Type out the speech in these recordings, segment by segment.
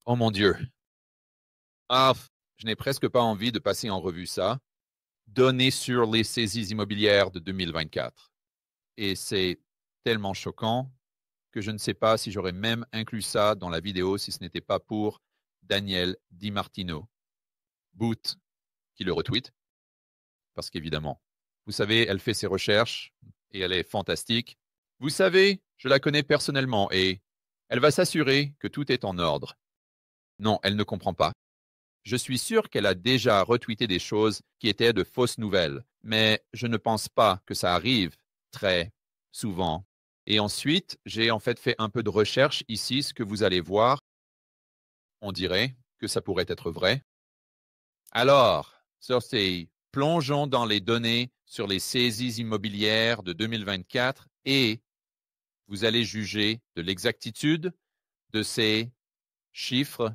Oh mon Dieu. Ah, je n'ai presque pas envie de passer en revue ça. Données sur les saisies immobilières de 2024. Et c'est tellement choquant que je ne sais pas si j'aurais même inclus ça dans la vidéo si ce n'était pas pour Daniel Di Martino. Boot, qui le retweet, parce qu'évidemment, vous savez, elle fait ses recherches et elle est fantastique. Vous savez, je la connais personnellement et elle va s'assurer que tout est en ordre. Non, elle ne comprend pas. Je suis sûr qu'elle a déjà retweeté des choses qui étaient de fausses nouvelles, mais je ne pense pas que ça arrive très souvent. Et ensuite, j'ai en fait un peu de recherche ici, ce que vous allez voir. On dirait que ça pourrait être vrai. Alors, sur ces, plongeons dans les données sur les saisies immobilières de 2024 et vous allez juger de l'exactitude de ces chiffres.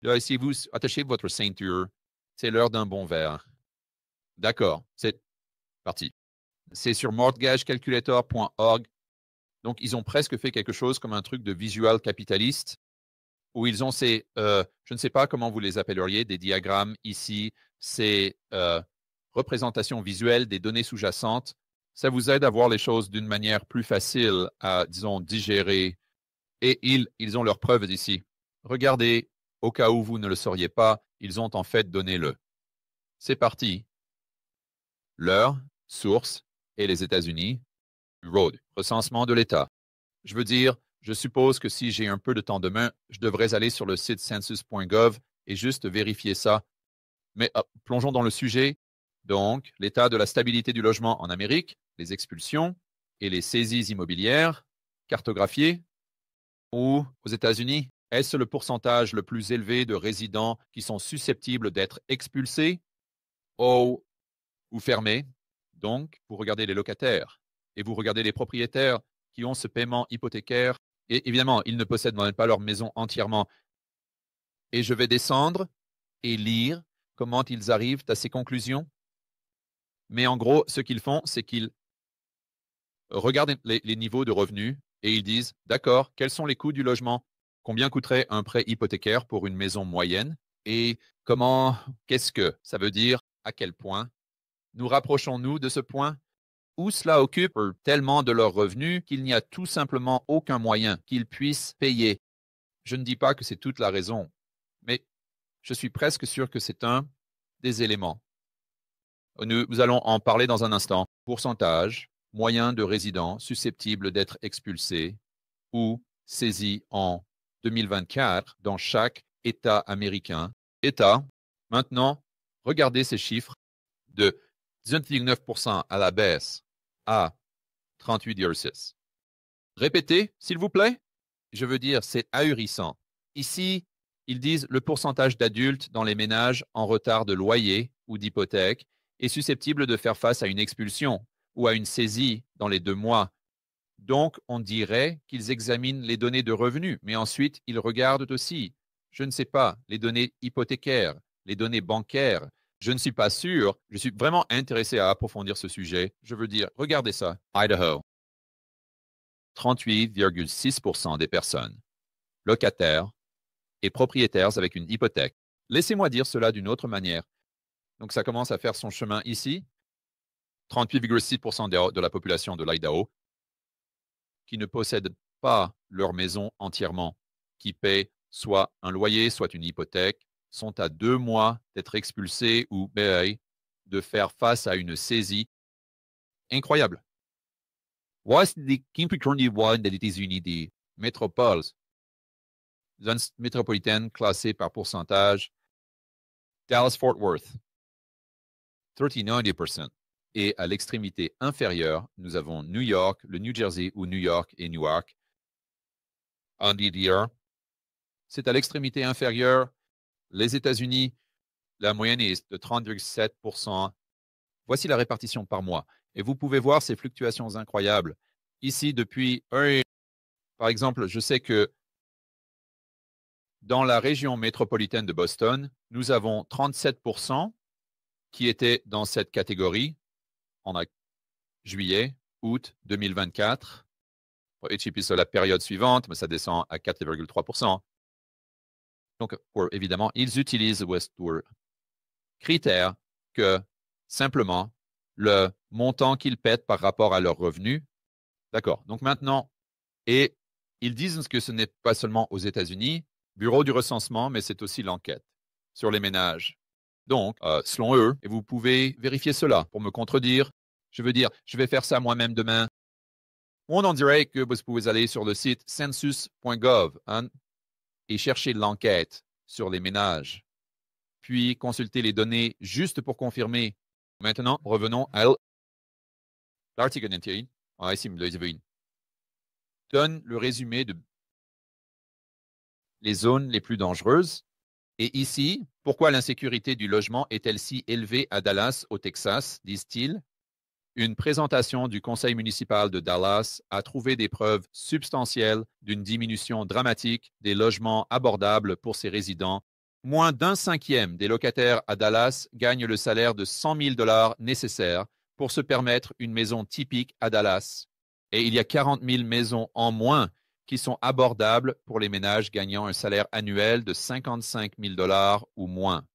Là, si vous attachez votre ceinture, c'est l'heure d'un bon verre. D'accord, c'est parti. C'est sur mortgagecalculator.org. Donc, ils ont presque fait quelque chose comme un truc de visual capitaliste où ils ont ces, je ne sais pas comment vous les appelleriez, des diagrammes ici, ces représentations visuelles des données sous-jacentes. Ça vous aide à voir les choses d'une manière plus facile à, disons, digérer. Et ils ont leurs preuves ici. Regardez, au cas où vous ne le sauriez pas, ils ont en fait donné le. C'est parti. L'heure, source, et les États-Unis. Road, recensement de l'État. Je veux dire, je suppose que si j'ai un peu de temps demain, je devrais aller sur le site census.gov et juste vérifier ça. Mais plongeons dans le sujet. Donc, l'état de la stabilité du logement en Amérique, les expulsions et les saisies immobilières cartographiées ou aux États-Unis. Est-ce le pourcentage le plus élevé de résidents qui sont susceptibles d'être expulsés ou fermés? Donc, vous regardez les locataires et vous regardez les propriétaires qui ont ce paiement hypothécaire. Et évidemment, ils ne possèdent même pas leur maison entièrement. Et je vais descendre et lire comment ils arrivent à ces conclusions. Mais en gros, ce qu'ils font, c'est qu'ils regardent les niveaux de revenus et ils disent, d'accord, quels sont les coûts du logement? Combien coûterait un prêt hypothécaire pour une maison moyenne? Et qu'est-ce que ça veut dire? À quel point? Nous rapprochons-nous de ce point? Où cela occupe tellement de leurs revenus qu'il n'y a tout simplement aucun moyen qu'ils puissent payer. Je ne dis pas que c'est toute la raison, mais je suis presque sûr que c'est un des éléments. Nous allons en parler dans un instant. Pourcentage moyen de résidents susceptibles d'être expulsés ou saisis en 2024 dans chaque État américain. État, maintenant, regardez ces chiffres de 19% à la baisse à 38,6. Répétez, s'il vous plaît. Je veux dire, c'est ahurissant. Ici, ils disent le pourcentage d'adultes dans les ménages en retard de loyer ou d'hypothèque est susceptible de faire face à une expulsion ou à une saisie dans les 2 mois. Donc, on dirait qu'ils examinent les données de revenus, mais ensuite, ils regardent aussi, je ne sais pas, les données hypothécaires, les données bancaires. Je ne suis pas sûr. Je suis vraiment intéressé à approfondir ce sujet. Je veux dire, regardez ça. Idaho. 38,6% des personnes locataires et propriétaires avec une hypothèque. Laissez-moi dire cela d'une autre manière. Donc, ça commence à faire son chemin ici. 38,6% de la population de l'Idaho qui ne possèdent pas leur maison entièrement, qui paient soit un loyer, soit une hypothèque, sont à 2 mois d'être expulsés ou de faire face à une saisie. Incroyable. Voici Kimberly-One des États-Unis des métropoles, zones métropolitaines classées par pourcentage. Dallas-Fort Worth, 39%. Et à l'extrémité inférieure, nous avons New York, le New Jersey ou New York et Newark. NDDR. C'est à l'extrémité inférieure, les États-Unis, la moyenne est de 30,7%. Voici la répartition par mois. Et vous pouvez voir ces fluctuations incroyables. Ici, par exemple, je sais que dans la région métropolitaine de Boston, nous avons 37% qui étaient dans cette catégorie en juillet, août 2024. Et puis sur la période suivante, mais ça descend à 4,3%. Donc, évidemment, ils utilisent Westward. Critère que simplement le montant qu'ils pètent par rapport à leurs revenus. D'accord. Donc maintenant, et ils disent que ce n'est pas seulement aux États-Unis, Bureau du recensement, mais c'est aussi l'enquête sur les ménages. Donc, selon eux, et vous pouvez vérifier cela pour me contredire, je veux dire, je vais faire ça moi-même demain. On en dirait que vous pouvez aller sur le site census.gov et chercher l'enquête sur les ménages, puis consulter les données juste pour confirmer. Maintenant, revenons à l'article 21. Ici, donne le résumé de les zones les plus dangereuses. Et ici, pourquoi l'insécurité du logement est-elle si élevée à Dallas, au Texas, disent-ils? Une présentation du conseil municipal de Dallas a trouvé des preuves substantielles d'une diminution dramatique des logements abordables pour ses résidents. Moins d'un cinquième des locataires à Dallas gagnent le salaire de 100 000 $ nécessaire pour se permettre une maison typique à Dallas. Et il y a 40 000 maisons en moins qui sont abordables pour les ménages gagnant un salaire annuel de 55 000 $ ou moins.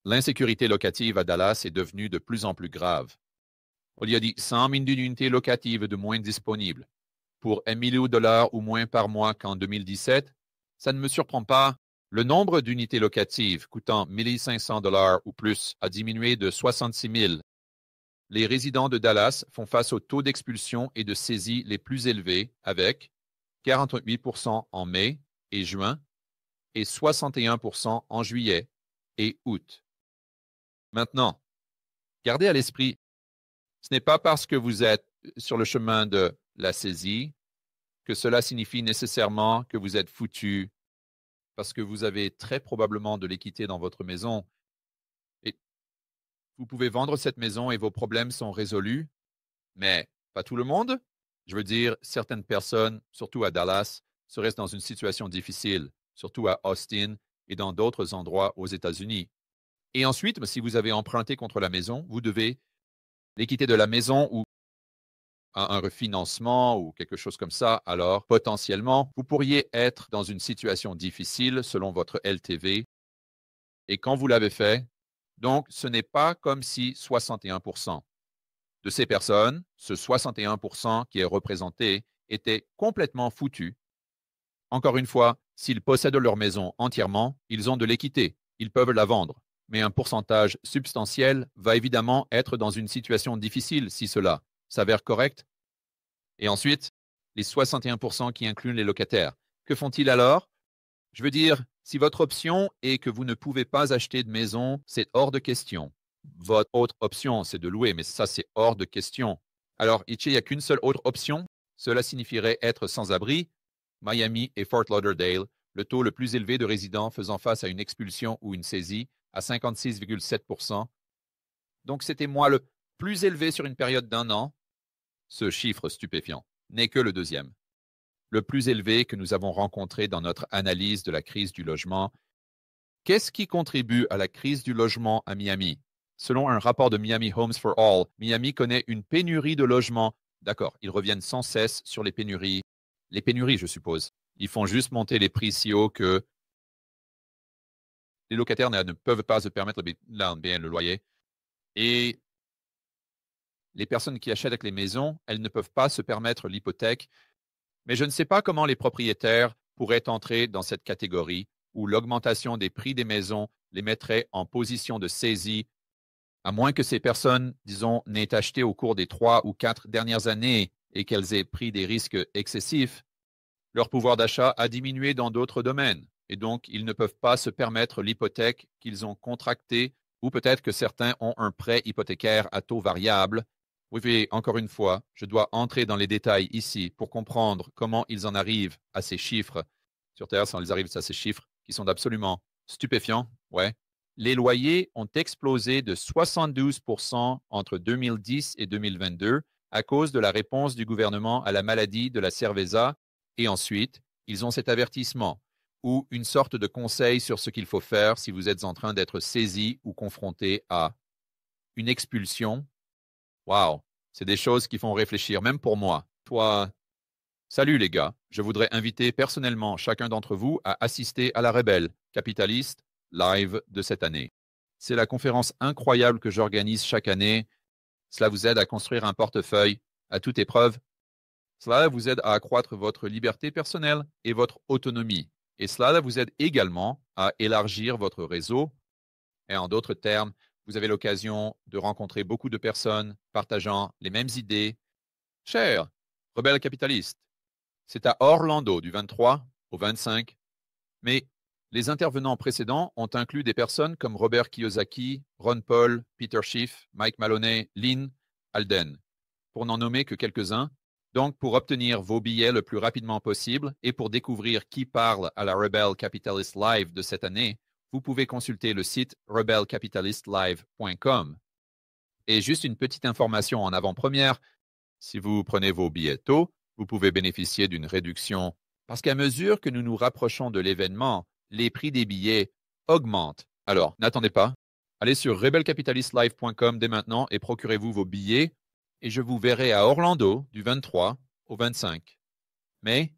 L'insécurité locative à Dallas est devenue de plus en plus grave. Il y a dit 100 000 unités locatives de moins disponibles pour 1 million de $ ou moins par mois qu'en 2017. Ça ne me surprend pas. Le nombre d'unités locatives coûtant 1 500 $ ou plus a diminué de 66 000. Les résidents de Dallas font face au taux d'expulsion et de saisie les plus élevés avec 48% en mai et juin et 61% en juillet et août. Maintenant, gardez à l'esprit, ce n'est pas parce que vous êtes sur le chemin de la saisie que cela signifie nécessairement que vous êtes foutu parce que vous avez très probablement de l'équité dans votre maison. Et vous pouvez vendre cette maison et vos problèmes sont résolus, mais pas tout le monde. Je veux dire, certaines personnes, surtout à Dallas, seraient dans une situation difficile, surtout à Austin et dans d'autres endroits aux États-Unis. Et ensuite, si vous avez emprunté contre la maison, vous devez l'équité de la maison ou un refinancement ou quelque chose comme ça, alors potentiellement, vous pourriez être dans une situation difficile selon votre LTV. Et quand vous l'avez fait, donc ce n'est pas comme si 61% de ces personnes, ce 61% qui est représenté, était complètement foutu. Encore une fois, s'ils possèdent leur maison entièrement, ils ont de l'équité, ils peuvent la vendre. Mais un pourcentage substantiel va évidemment être dans une situation difficile si cela s'avère correct. Et ensuite, les 61% qui incluent les locataires. Que font-ils alors? Je veux dire, si votre option est que vous ne pouvez pas acheter de maison, c'est hors de question. Votre autre option, c'est de louer, mais ça, c'est hors de question. Alors, il n'y a qu'une seule autre option. Cela signifierait être sans abri. Miami et Fort Lauderdale, le taux le plus élevé de résidents faisant face à une expulsion ou une saisie, à 56,7%. Donc, c'était moi le plus élevé sur une période d'un an. Ce chiffre stupéfiant n'est que le deuxième, le plus élevé que nous avons rencontré dans notre analyse de la crise du logement. Qu'est-ce qui contribue à la crise du logement à Miami? Selon un rapport de Miami Homes for All, Miami connaît une pénurie de logements. D'accord, ils reviennent sans cesse sur les pénuries. Les pénuries, je suppose. Ils font juste monter les prix si haut que les locataires ne peuvent pas se permettre le loyer. Et les personnes qui achètent les maisons, elles ne peuvent pas se permettre l'hypothèque. Mais je ne sais pas comment les propriétaires pourraient entrer dans cette catégorie où l'augmentation des prix des maisons les mettrait en position de saisie, à moins que ces personnes, disons, n'aient acheté au cours des 3 ou 4 dernières années et qu'elles aient pris des risques excessifs. Leur pouvoir d'achat a diminué dans d'autres domaines et donc ils ne peuvent pas se permettre l'hypothèque qu'ils ont contractée ou peut-être que certains ont un prêt hypothécaire à taux variable. Oui, encore une fois, je dois entrer dans les détails ici pour comprendre comment ils en arrivent à ces chiffres. Sur Terre, ils arrivent à ces chiffres qui sont absolument stupéfiants. Ouais. Les loyers ont explosé de 72% entre 2010 et 2022 à cause de la réponse du gouvernement à la maladie de la cerveza. Et ensuite, ils ont cet avertissement ou une sorte de conseil sur ce qu'il faut faire si vous êtes en train d'être saisi ou confronté à une expulsion. Wow, c'est des choses qui font réfléchir, même pour moi. Toi, Salut les gars, je voudrais inviter personnellement chacun d'entre vous à assister à la Rebelle Capitaliste Live de cette année. C'est la conférence incroyable que j'organise chaque année. Cela vous aide à construire un portefeuille à toute épreuve. Cela vous aide à accroître votre liberté personnelle et votre autonomie. Et cela vous aide également à élargir votre réseau. Et en d'autres termes, vous avez l'occasion de rencontrer beaucoup de personnes partageant les mêmes idées. Cher Rebelle Capitaliste, c'est à Orlando du 23 au 25, mais les intervenants précédents ont inclus des personnes comme Robert Kiyosaki, Ron Paul, Peter Schiff, Mike Maloney, Lynn Alden, pour n'en nommer que quelques-uns. Donc, pour obtenir vos billets le plus rapidement possible et pour découvrir qui parle à la Rebel Capitalist Live de cette année, vous pouvez consulter le site rebelcapitalistlive.com. Et juste une petite information en avant-première, si vous prenez vos billets tôt, vous pouvez bénéficier d'une réduction parce qu'à mesure que nous nous rapprochons de l'événement, les prix des billets augmentent. Alors, n'attendez pas. Allez sur rebelcapitalistlive.com dès maintenant et procurez-vous vos billets et je vous verrai à Orlando du 23 au 25. Mais